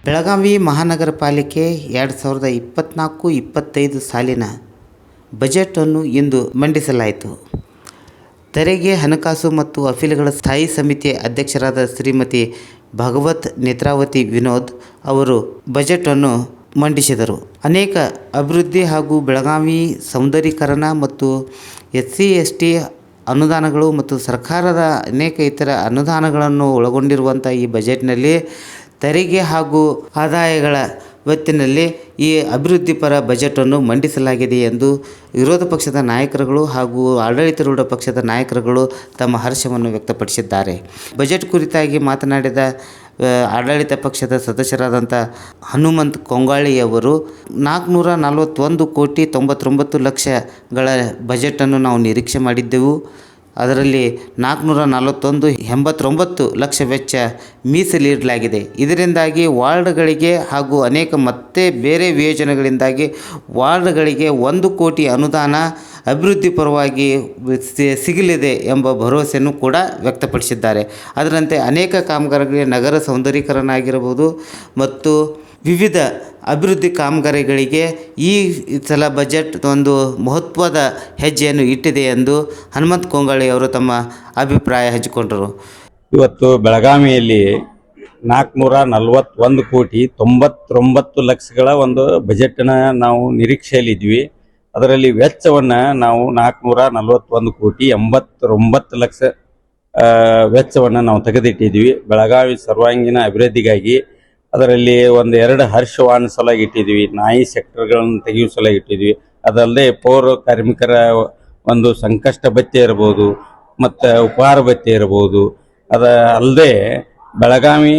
ಬೆಳಗಾವಿ ಮಹಾನಗರ ಪಾಲಿಕೆ 2024-25 ಸಾಲಿನ ಬಜೆಟನ್ನು ಇಂದು ಮಂಡಿಸಲಾಯಿತು. ತೆರಿಗೆ, ಹಣಕಾಸು ಮತ್ತು ಅಪೀಲುಗಳ ಸ್ಥಾಯಿ ಸಮಿತಿ ಅಧ್ಯಕ್ಷರಾದ ಶ್ರೀಮತಿ ಭಾಗವತ್ ನೇತ್ರಾವತಿ ವಿನೋದ್ ಅವರು ಬಜೆಟನ್ನು ಮಂಡಿಸಿದರು. ಅನೇಕ ಅಭಿವೃದ್ಧಿ ಹಾಗೂ ಬೆಳಗಾವಿ ಸೌಂದರೀಕರಣ ಮತ್ತು SC/ST ಅನುದಾನಗಳು ಮತ್ತು ಸರ್ಕಾರದ ಅನೇಕ ಇತರ ಅನುದಾನಗಳನ್ನು ಒಳಗೊಂಡಿರುವಂಥ ಈ ಬಜೆಟ್ನಲ್ಲಿ ತೆರಿಗೆ ಹಾಗೂ ಆದಾಯಗಳ ಹೊತ್ತಿನಲ್ಲಿ ಈ ಅಭಿವೃದ್ಧಿಪರ ಬಜೆಟನ್ನು ಮಂಡಿಸಲಾಗಿದೆ ಎಂದು ವಿರೋಧ ಪಕ್ಷದ ನಾಯಕರುಗಳು ಹಾಗೂ ಆಡಳಿತಾರೂಢ ಪಕ್ಷದ ನಾಯಕರುಗಳು ತಮ್ಮ ಹರ್ಷವನ್ನು ವ್ಯಕ್ತಪಡಿಸಿದ್ದಾರೆ. ಬಜೆಟ್ ಕುರಿತಾಗಿ ಮಾತನಾಡಿದ ಆಡಳಿತ ಪಕ್ಷದ ಸದಸ್ಯರಾದಂಥ ಹನುಮಂತ್ ಕೊಂಗಾಳಿಯವರು 441,99,00,000ಗಳ ಬಜೆಟನ್ನು ನಾವು ನಿರೀಕ್ಷೆ ಮಾಡಿದ್ದೆವು. ಅದರಲ್ಲಿ 441,89 ಲಕ್ಷ ವೆಚ್ಚ ಮೀಸಲಿಡಲಾಗಿದೆ. ಇದರಿಂದಾಗಿ ವಾರ್ಡ್ಗಳಿಗೆ ಹಾಗೂ ಅನೇಕ ಮತ್ತೆ ಬೇರೆ ಯೋಜನೆಗಳಿಂದಾಗಿ ವಾರ್ಡ್ಗಳಿಗೆ 1 ಕೋಟಿ ಅನುದಾನ ಅಭಿವೃದ್ಧಿ ಪರವಾಗಿ ಸಿಗಲಿದೆ ಎಂಬ ಭರವಸೆಯನ್ನು ಕೂಡ ವ್ಯಕ್ತಪಡಿಸಿದ್ದಾರೆ. ಅದರಂತೆ ಅನೇಕ ಕಾಮಗಾರಿಗಳಿಗೆ ನಗರ ಸೌಂದರೀಕರಣ ಆಗಿರಬಹುದು ಮತ್ತು ವಿವಿಧ ಅಭಿವೃದ್ಧಿ ಕಾಮಗಾರಿಗಳಿಗೆ ಈ ಸಲ ಬಜೆಟ್ ಒಂದು ಮಹತ್ವದ ಹೆಜ್ಜೆಯನ್ನು ಇಟ್ಟಿದೆ ಎಂದು ಹನುಮಂತ್ ಕೊಂಗಾಳಿ ಅವರು ತಮ್ಮ ಅಭಿಪ್ರಾಯ ಹಂಚಿಕೊಂಡರು. ಇವತ್ತು ಬೆಳಗಾವಿಯಲ್ಲಿ 441,99,00,000ಗಳ ಒಂದು ಬಜೆಟ್ನ ನಾವು ನಿರೀಕ್ಷೆಯಲ್ಲಿದ್ವಿ. ಅದರಲ್ಲಿ ವೆಚ್ಚವನ್ನು ನಾವು 441,89,00,000 ವೆಚ್ಚವನ್ನು ನಾವು ತೆಗೆದಿಟ್ಟಿದ್ವಿ. ಬೆಳಗಾವಿ ಸರ್ವಾಂಗೀಣ ಅಭಿವೃದ್ಧಿಗಾಗಿ ಅದರಲ್ಲಿ 2 ಹರ್ಷವಾಹನ ಸಲುವಾಗಿ ಇಟ್ಟಿದ್ವಿ, ನಾಯಿ ಸೆಕ್ಟರ್ಗಳನ್ನು ತೆಗೆಯುವ ಸಲುವಾಗಿ ಇಟ್ಟಿದ್ವಿ. ಅದಲ್ಲದೆ ಪೌರ ಕಾರ್ಮಿಕರ ಒಂದು ಸಂಕಷ್ಟ ಭತ್ಯೆ ಇರ್ಬೋದು ಮತ್ತು ಉಪಹಾರ ಭತ್ಯೆ ಇರ್ಬೋದು. ಅಲ್ಲದೆ ಬೆಳಗಾವಿ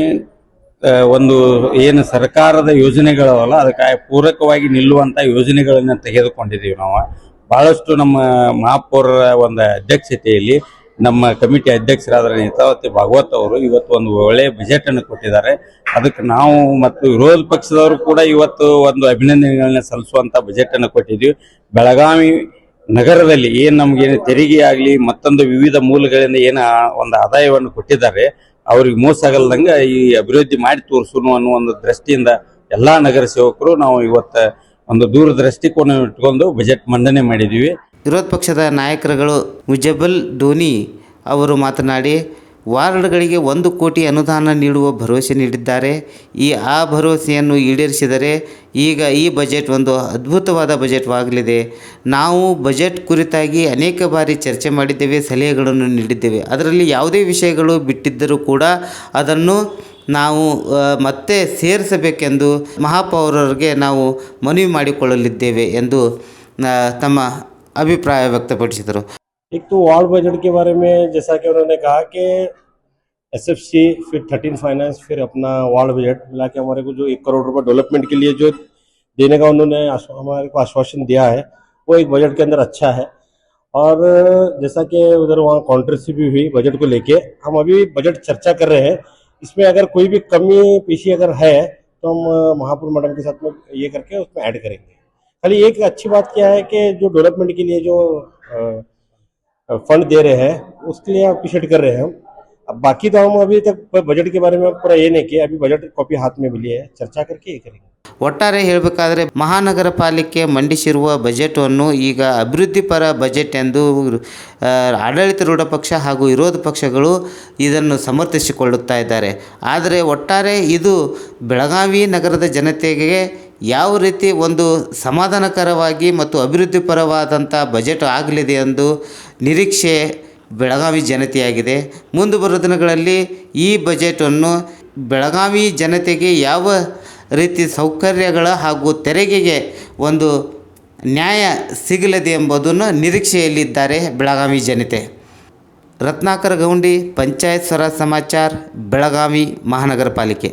ಒಂದು ಏನು ಸರ್ಕಾರದ ಯೋಜನೆಗಳವಲ್ಲ ಅದಕ್ಕೆ ಪೂರಕವಾಗಿ ನಿಲ್ಲುವಂಥ ಯೋಜನೆಗಳನ್ನು ತೆಗೆದುಕೊಂಡಿದ್ದೀವಿ. ನಾವು ಭಾಳಷ್ಟು ನಮ್ಮ ಮಹಾಪೌರರ ಒಂದು ಅಧ್ಯಕ್ಷತೆಯಲ್ಲಿ ನಮ್ಮ ಕಮಿಟಿ ಅಧ್ಯಕ್ಷರಾದ ನೇತ್ರಾವತಿ ಭಾಗವತ್ ಅವರು ಇವತ್ತು ಒಂದು ಒಳ್ಳೆಯ ಬಜೆಟನ್ನು ಕೊಟ್ಟಿದ್ದಾರೆ. ಅದಕ್ಕೆ ನಾವು ಮತ್ತು ವಿರೋಧ ಪಕ್ಷದವರು ಕೂಡ ಇವತ್ತು ಒಂದು ಅಭಿನಂದನೆಗಳನ್ನ ಸಲ್ಲಿಸುವಂಥ ಬಜೆಟನ್ನು ಕೊಟ್ಟಿದ್ದೀವಿ. ಬೆಳಗಾವಿ ನಗರದಲ್ಲಿ ಏನು ನಮಗೇನು ತೆರಿಗೆ ಆಗಲಿ ಮತ್ತೊಂದು ವಿವಿಧ ಮೂಲಗಳಿಂದ ಏನು ಒಂದು ಆದಾಯವನ್ನು ಕೊಟ್ಟಿದ್ದಾರೆ ಅವ್ರಿಗೆ ಮೋಸ ಆಗಲ್ದಂಗೆ ಈ ಅಭಿವೃದ್ಧಿ ಮಾಡಿ ತೋರಿಸೋಣ ಅನ್ನೋ ಒಂದು ದೃಷ್ಟಿಯಿಂದ ಎಲ್ಲ ನಗರ ಸೇವಕರು ನಾವು ಇವತ್ತು ಒಂದು ದೂರದೃಷ್ಟಿಕೋನ ಇಟ್ಕೊಂಡು ಬಜೆಟ್ ಮಂಡನೆ ಮಾಡಿದ್ದೀವಿ. ವಿರೋಧ ಪಕ್ಷದ ನಾಯಕರುಗಳು ಮುಜಬ್ಬಲ್ ಧೋನಿ ಅವರು ಮಾತನಾಡಿ ವಾರ್ಡ್ಗಳಿಗೆ 1 ಕೋಟಿ ಅನುದಾನ ನೀಡುವ ಭರವಸೆ ನೀಡಿದ್ದಾರೆ. ಆ ಭರವಸೆಯನ್ನು ಈಡೇರಿಸಿದರೆ ಈಗ ಈ ಬಜೆಟ್ ಒಂದು ಅದ್ಭುತವಾದ ಬಜೆಟ್ವಾಗಲಿದೆ. ನಾವು ಬಜೆಟ್ ಕುರಿತಾಗಿ ಅನೇಕ ಬಾರಿ ಚರ್ಚೆ ಮಾಡಿದ್ದೇವೆ, ಸಲಹೆಗಳನ್ನು ನೀಡಿದ್ದೇವೆ. ಅದರಲ್ಲಿ ಯಾವುದೇ ವಿಷಯಗಳು ಬಿಟ್ಟಿದ್ದರೂ ಕೂಡ ಅದನ್ನು ನಾವು ಮತ್ತೆ ಸೇರಿಸಬೇಕೆಂದು ಮಹಾಪೌರರಿಗೆ ನಾವು ಮನವಿ ಮಾಡಿಕೊಳ್ಳಲಿದ್ದೇವೆ ಎಂದು ತಮ್ಮ अभिप्राय व्यक्तपडिसिದರು. एक तो वार्ड बजट के बारे में जैसा कि उन्होंने कहा कि SFC फिर 13 फाइनेंस फिर अपना वार्ड बजट मिला के हमारे को जो 1 करोड़ रुपए डेवलपमेंट के लिए जो देने का उन्होंने हमारे को आश्वासन दिया है वो एक बजट के अंदर अच्छा है. और जैसा कि उधर वहाँ कॉन्ट्रोवर्सी भी हुई बजट को लेके, हम अभी बजट चर्चा कर रहे हैं. इसमें अगर कोई भी कमी पेशी अगर है तो हम महापौर मैडम के साथ में ये करके उसमें ऐड करेंगे. खाली एक अच्छी बात क्या है कि जो डेवलपमेंट के लिए जो फंड दे रहे हैं उसके लिए अप्रिशिएट कर रहे हैं हम. अब बाकी तो हम अभी तक बजट के बारे में पूरा ये नहीं किया. अभी बजट कॉपी हाथ में मिली है, चर्चा करके ये करेंगे. ಒಟ್ಟಾರೆ ಹೇಳಬೇಕಾದ್ರೆ ಮಹಾನಗರ ಪಾಲಿಕೆ ಮಂಡಿಸಿರುವ ಬಜೆಟನ್ನು ಈಗ ಅಭಿವೃದ್ಧಿಪರ ಬಜೆಟ್ ಎಂದು ಆಡಳಿತಾರೂಢ ಪಕ್ಷ ಹಾಗೂ ವಿರೋಧ ಪಕ್ಷಗಳು ಇದನ್ನು ಸಮರ್ಥಿಸಿಕೊಳ್ಳುತ್ತಾ ಇದ್ದಾರೆ. ಆದರೆ ಒಟ್ಟಾರೆ ಇದು ಬೆಳಗಾವಿ ನಗರದ ಜನತೆಗೆ ಯಾವ ರೀತಿ ಒಂದು ಸಮಾಧಾನಕರವಾಗಿ ಮತ್ತು ಅಭಿವೃದ್ಧಿಪರವಾದಂಥ ಬಜೆಟ್ ಆಗಲಿದೆ ಎಂದು ನಿರೀಕ್ಷೆ ಬೆಳಗಾವಿ ಜನತೆಯಾಗಿದೆ. ಮುಂದೆ ಬರುವ ದಿನಗಳಲ್ಲಿ ಈ ಬಜೆಟನ್ನು ಬೆಳಗಾವಿ ಜನತೆಗೆ ಯಾವ ರೀತಿ ಸೌಕರ್ಯಗಳ ಹಾಗೂ ತೆರಿಗೆಗೆ ಒಂದು ನ್ಯಾಯ ಸಿಗಲಿದೆ ಎಂಬುದನ್ನು ನಿರೀಕ್ಷೆಯಲ್ಲಿದ್ದಾರೆ ಬೆಳಗಾವಿ ಜನತೆ. ರತ್ನಾಕರ ಗೌಂಡಿ, ಪಂಚಾಯತ್ ಸ್ವರಾಜ್ ಸಮಾಚಾರ್, ಬೆಳಗಾವಿ ಮಹಾನಗರ ಪಾಲಿಕೆ.